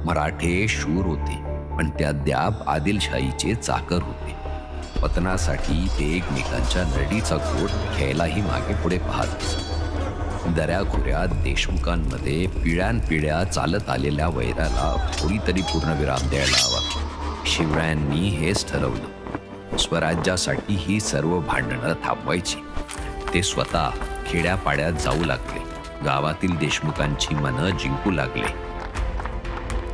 मराठे शूर होते, पण ते अद्याप आदिलशाहीचे चाकर होते. पतनासाठी ते एकमेकांच्या नरडीचा गोट घ्यायलाही मागे पुढे पाहत असत. दऱ्याखोऱ्यात देशमुखांमध्ये पिढ्यानपिढ्या चालत आलेल्या वैराला थोडीतरी पूर्णविराम द्यायला हवा. शिवरायांनी हेच ठरवलं. स्वराज्यासाठी ही सर्व भांडणं थांबवायची. ते स्वतः खेड्यापाड्यात जाऊ लागले. गावातील देशमुखांची मनं जिंकू लागले.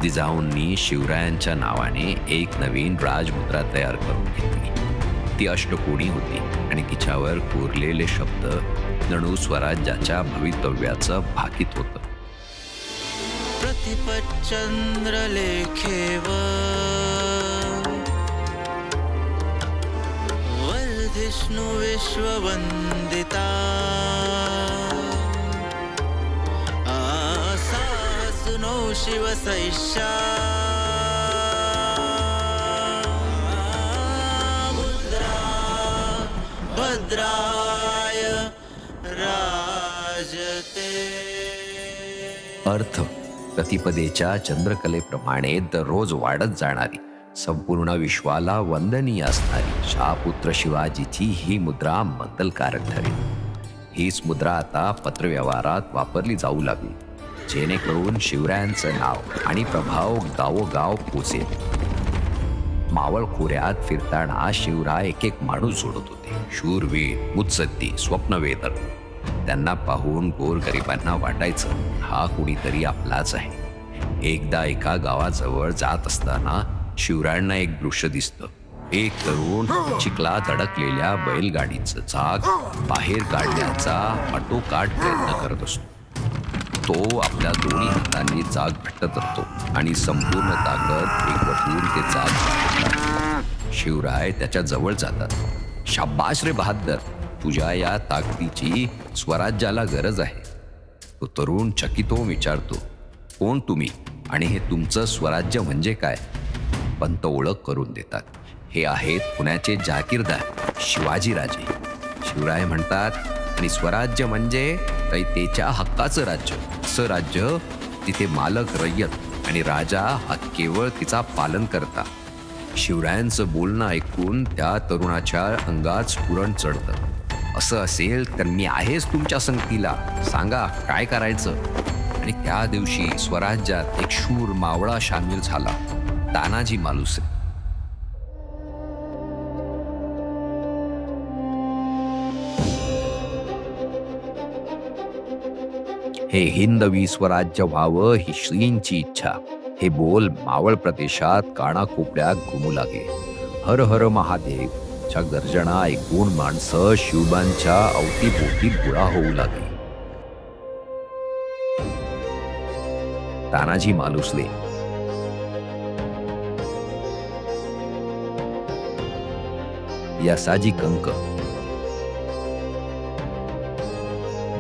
जिजाऊंनी शिवरायांच्या नावाने एक नवीन राजमुद्रा तयार करून घेतली. ती अष्टकोनी होती आणि तिच्यावर कोरलेले शब्द जणू स्वराज्याच्या भवितव्याचं भाकीत होतं. प्रतिपच्चंद्र लेखेव वर्धिष्णु विश्ववंदिता आसासुनो शिवसैषा भद्राय राजते. अर्थ प्रतिपदेच्या चंद्रकलेप्रमाणे दररोज वाढत जाणारी, संपूर्ण विश्वाला वंदनीय असणारी शहापुत्र शिवाजीची ही मुद्रा मंगलकारक ठरेल. हीच मुद्रा आता पत्रव्यवहारात वापरली जाऊ लागली, जेणेकरून शिवरायांचं नाव आणि प्रभाव गावोगाव पोचेल. मावळ खोऱ्यात फिरताना शिवराय एक एक माणूस जोडत होते. शूरवीर, मुत्सद्दी, स्वप्नवेदर. त्यांना पाहून गोरगरिबांना वाटायचं, हा कुणीतरी आपलाच आहे. एकदा एका गावाजवळ जात असताना शिवरायांना एक दृश्य दिसतं. एक तरुण चिखलात अडकलेल्या बैलगाडीचं चाक बाहेर काढण्याचा आटोकाट प्रयत्न करत असतो. तो आपल्या दोन्ही हातांनी चाक घट्ट धरतो आणि संपूर्ण ताकद एकवटून ते चाक काढतात. शिवराय त्याच्या जवळ जातात. शाबाश रे बहादर, तुझ्या या ताकदीची स्वराज्याला गरज आहे. तो तरुण चकित होऊन विचारतो, कोण तुम्ही आणि हे तुमचं स्वराज्य म्हणजे काय? पंत ओळख करून देतात. हे आहेत पुण्याचे जागीरदार शिवाजीराजे. शिवराय म्हणतात, आणि स्वराज्य म्हणजे रयतेच्या हक्काचं राज्य. असं राज्य तिथे मालक रय्यत आणि राजा हा केवळ तिचा पालन करता. शिवरायांचं बोलणं ऐकून त्या तरुणाच्या अंगात स्फुरण चढतं. असं असेल तर मी आहेच तुमच्या संगतीला, सांगा काय करायचं. आणि त्या दिवशी स्वराज्यात एक शूर मावळा सामील झाला, तानाजी मालुसरे. हे हिंदवी स्वराज्य व्हावं ही श्रींची इच्छा. हे बोल मावळ प्रदेशात कानाकोपऱ्यात घुमू लागले. हर हर महादेव च्या गर्जना ऐकून माणसं शिवबांच्या अवतीभोवती गोळा होऊ लागली. तानाजी मालुसरे, यासाजी कंक,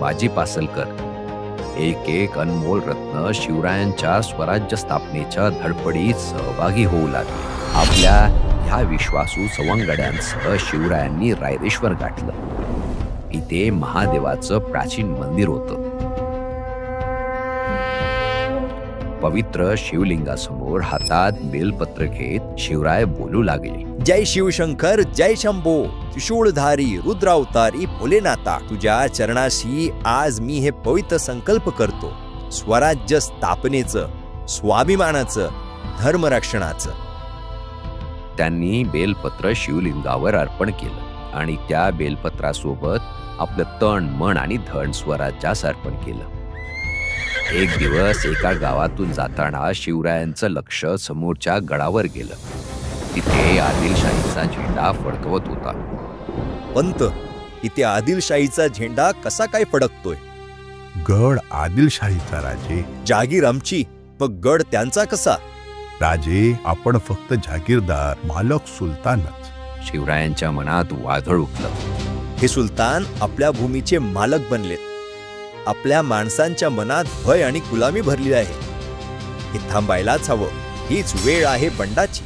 बाजी पासलकर, एक एक अनमोल रत्न शिवरायांच्या स्वराज्य स्थापनेच्या धडपडीत सहभागी होऊ लागले. आपल्या ह्या विश्वासू सवंगड्यांसह शिवरायांनी रायरेश्वर गाठलं. इथे महादेवाचं प्राचीन मंदिर होतं. पवित्र शिवलिंगासमोर हातात बेलपत्र घेत शिवराय बोलू लागले, जय शिवशंकर, जय शंभो, त्रिशूळधारी रुद्रावतारी भोलेनाथा. तुझ्या चरणाशी आज मी हे पवित्र संकल्प करतो, स्वराज्य स्थापनेचं, स्वाभिमानाचं, धर्मरक्षणाचं. त्यांनी बेलपत्र शिवलिंगावर अर्पण केलं आणि त्या बेलपत्रासोबत आपलं तण, मन आणि धन स्वराज्यास अर्पण केलं. एक दिवस एका गावातून जाताना शिवरायांचं लक्ष समोरच्या गडावर गेलं. तिथे आदिलशाहीचा झेंडा फडकवत होता. पंत, इथे आदिलशाहीचा झेंडा कसा काय फडकतोय? गड आदिलशाहीचा राजे. जागीर आमची, मग गड त्यांचा कसा? राजे, आपण फक्त जागीरदार, मालक सुलतानच. शिवरायांच्या मनात वादळ उठलं. हे सुलतान आपल्या भूमीचे मालक बनलेत. आपल्या माणसांच्या मनात भय आणि गुलामी भरली आहे. हे थांबायलाच हवं. हीच वेळ आहे बंडाची.